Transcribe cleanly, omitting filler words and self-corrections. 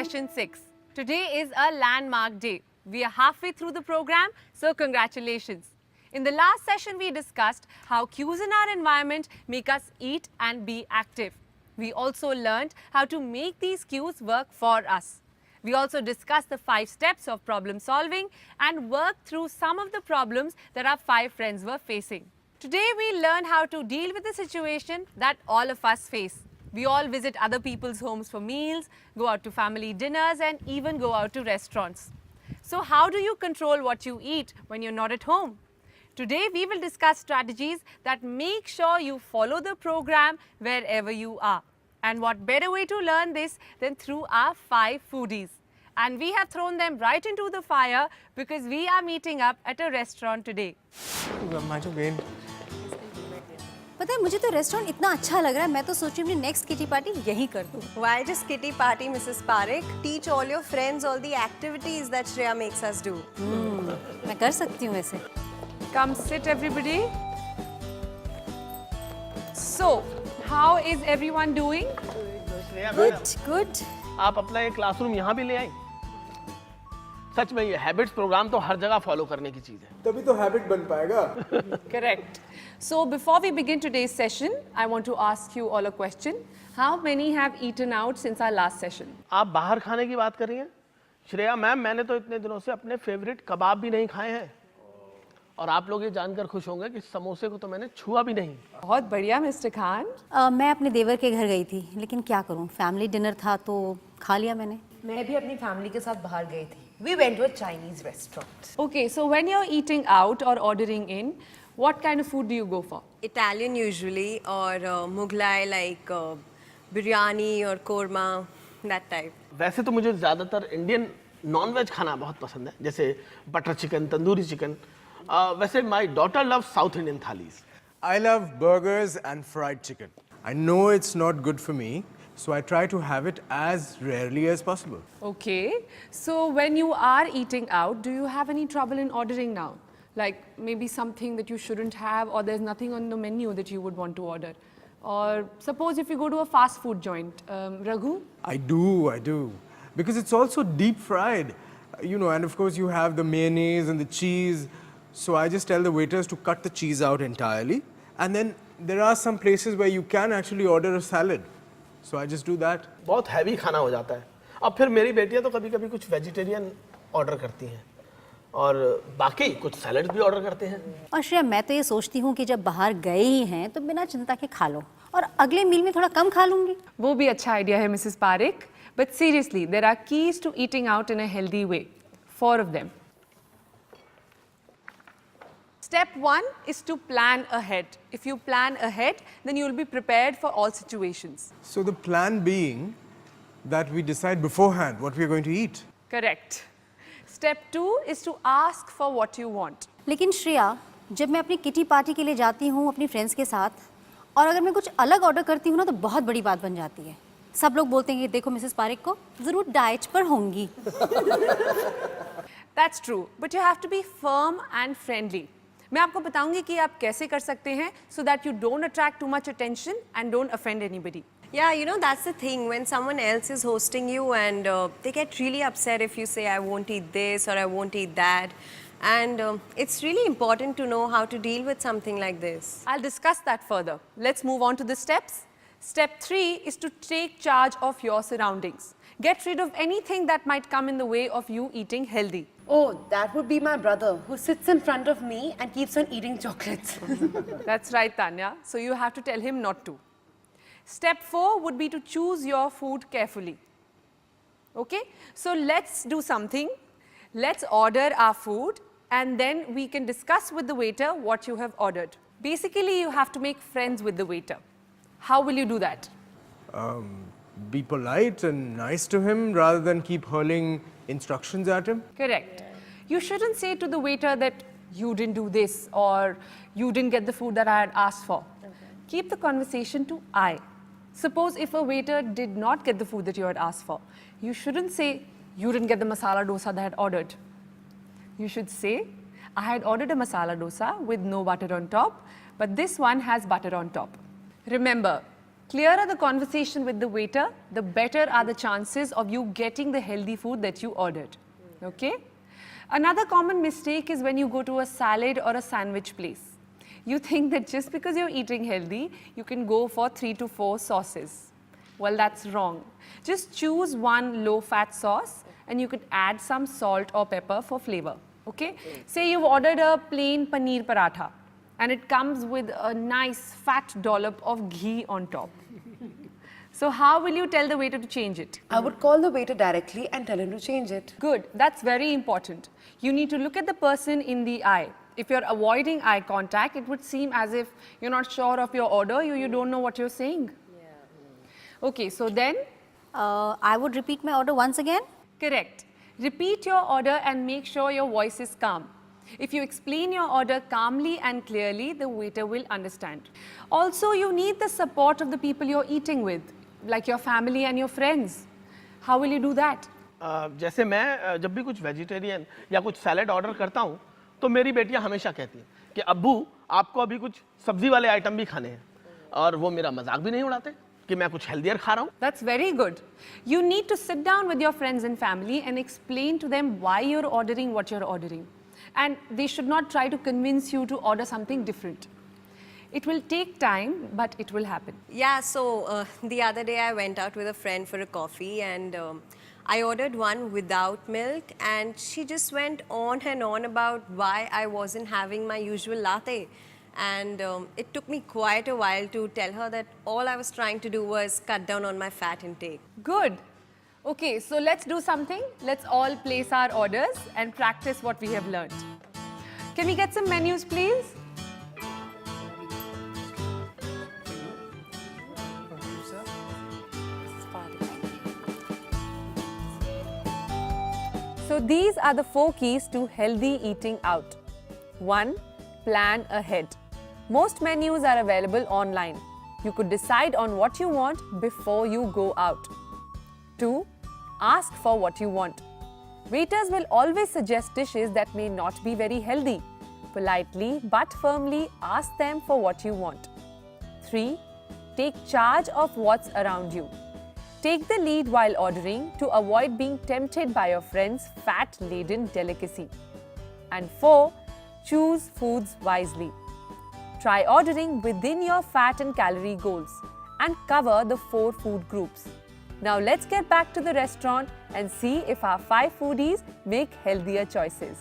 session 6. Today is a landmark day. We are halfway through the program, so congratulations. In the last session, we discussed how cues in our environment make us eat and be active. We also learned how to make these cues work for us. We also discussed the 5 steps of problem solving and worked through some of the problems that our 5 friends were facing. Today, we learn how to deal with the situation that all of us face. We all visit other people's homes for meals, go out to family dinners, and even go out to restaurants. So how do you control what you eat when you're not at home? Today, we will discuss strategies that make sure you follow the program wherever you are. And what better way to learn this than through our 5 foodies? And we have thrown them right into the fire because we are meeting up at a restaurant today. पता है मुझे तो restaurant इतना अच्छा लग रहा है मैं तो सोच रही हूँ अपनी नेक्स्ट किटी पार्टी यहीं कर दूँ. Why just kitty party, Mrs. Parekh? Teach all your friends all the activities that Shreya makes us do. मैं कर सकती हूँ वैसे. Come sit, everybody. So, how is everyone doing? Good, good. आप अपना ये क्लासरूम यहाँ भी ले आई. सच में ये हैबिट्स प्रोग्राम तो हर जगह फॉलो करने की चीज है. तभी तो हैबिट बन पाएगा. Correct. So before we begin today's session, I want to ask you all a question. How many have eaten out since our last session? आप बाहर खाने की बात कर रही हैं? श्रेया मैम, मैंने तो इतने दिनों से अपने फेवरेट कबाब भी नहीं खाए हैं. और आप लोग ये जानकर खुश होंगे कि समोसे को तो मैंने छुआ भी नहीं. बहुत बढ़िया मिस्टर खान. मैं अपने देवर के घर गई थी लेकिन क्या करूँ फैमिली डिनर था तो खा लिया मैंने. मैं भी अपनी फैमिली के साथ बाहर गई थी. We went to a Chinese restaurant. Okay, so when you're eating out or ordering in, what kind of food do you go for? Italian usually or Mughlai like biryani or korma, that type. वैसे तो मुझे ज्यादातर Indian non veg खाना बहुत पसंद है, जैसे butter chicken, tandoori chicken. वैसे my daughter loves South Indian thalis. I love burgers and fried chicken. I know it's not good for me, so I try to have it as rarely as possible. Okay, so when you are eating out, do you have any trouble in ordering now? Like maybe something that you shouldn't have or there's nothing on the menu that you would want to order? Or suppose if you go to a fast food joint, Raghu? I do. Because it's also deep fried. You know, and of course you have the mayonnaise and the cheese. So I just tell the waiters to cut the cheese out entirely. And then there are some places where you can actually order a salad. So I just do that. बहुत heavy खाना हो जाता है. अब फिर मेरी बेटियां तो कभी-कभी कुछ वेजिटेरियन ऑर्डर करती हैं और बाकी कुछ सैलेड भी ऑर्डर करते हैं. और श्रेया मैं तो ये सोचती हूँ कि जब बाहर गए ही हैं तो बिना चिंता के खा लो और अगले मील में थोड़ा कम खा लूँगी. वो भी अच्छा आइडिया है Mrs Parekh. But seriously, there are keys to eating out in a healthy way. 4 of them. Step 1 is to plan ahead. If you plan ahead, then you will be prepared for all situations. So the plan being that we decide beforehand what we are going to eat. Correct. Step 2 is to ask for what you want. लेकिन श्रेया जब मैं अपनी kitty party के लिए जाती हूँ अपनी friends के साथ और अगर मैं कुछ अलग ऑर्डर करती हूँ ना तो बहुत बड़ी बात बन जाती है. सब लोग बोलते हैं कि देखो मिसेस पारेख को जरूर डाइट पर होंगी. That's true, but you have to be firm and friendly. मैं आपको बताऊंगी कि आप कैसे कर सकते हैं so that you don't attract too much attention and don't offend anybody. Yeah, you know, that's the thing. When someone else is hosting you and they get really upset if you say, I won't eat this or I won't eat that. And it's really important to know how to deal with something like this. I'll discuss that further. Let's move on to the steps. Step 3 is to take charge of your surroundings. Get rid of anything that might come in the way of you eating healthy. Oh, that would be my brother who sits in front of me and keeps on eating chocolates. That's right, Tanya. So you have to tell him not to. Step 4 would be to choose your food carefully. Okay? So let's do something. Let's order our food and then we can discuss with the waiter what you have ordered. Basically, you have to make friends with the waiter. How will you do that? Be polite and nice to him rather than keep hurling instructions at him. Correct. You shouldn't say to the waiter that you didn't do this or you didn't get the food that I had asked for. Keep the conversation to I. Suppose if a waiter did not get the food that you had asked for, you shouldn't say you didn't get the masala dosa that I had ordered. You should say, I had ordered a masala dosa with no butter on top, but this one has butter on top. Remember, clearer the conversation with the waiter, the better are the chances of you getting the healthy food that you ordered. Okay? Another common mistake is when you go to a salad or a sandwich place. You think that just because you're eating healthy, you can go for 3 to 4 sauces. Well, that's wrong. Just choose one low-fat sauce and you could add some salt or pepper for flavor. Okay? Say you've ordered a plain paneer paratha and it comes with a nice fat dollop of ghee on top. So how will you tell the waiter to change it? I would call the waiter directly and tell him to change it. Good, that's very important. You need to look at the person in the eye. If you're avoiding eye contact, it would seem as if you're not sure of your order, you don't know what you're saying. Okay, so then? I would repeat my order once again. Correct. Repeat your order and make sure your voice is calm. If you explain your order calmly and clearly, the waiter will understand. Also, you need the support of the people you're eating with, like your family and your friends. How will you do that? जैसे मैं जब भी कुछ vegetarian या कुछ salad order करता हूँ तो मेरी बेटियाँ हमेशा कहती हैं कि अब्बू आपको अभी कुछ सब्जी वाले आइटम भी खाने हैं और वो मेरा मजाक भी नहीं उड़ाते कि मैं कुछ हेल्दियर खा रहा हूँ. That's very good. You need to sit down with your friends and family and explain to them why you're ordering what you're ordering. And they should not try to convince you to order something different. It will take time, but it will happen. Yeah, so the other day I went out with a friend for a coffee and I ordered one without milk and she just went on and on about why I wasn't having my usual latte. And it took me quite a while to tell her that all I was trying to do was cut down on my fat intake. Good. Okay, so let's do something. Let's all place our orders and practice what we have learned. Can we get some menus, please? So these are the 4 keys to healthy eating out. 1. Plan ahead. Most menus are available online. You could decide on what you want before you go out. 2. Ask for what you want. Waiters will always suggest dishes that may not be very healthy. Politely but firmly ask them for what you want. 3. Take charge of what's around you. Take the lead while ordering to avoid being tempted by your friend's fat-laden delicacy. And 4. Choose foods wisely. Try ordering within your fat and calorie goals and cover the 4 food groups. Now let's get back to the restaurant and see if our 5 foodies make healthier choices.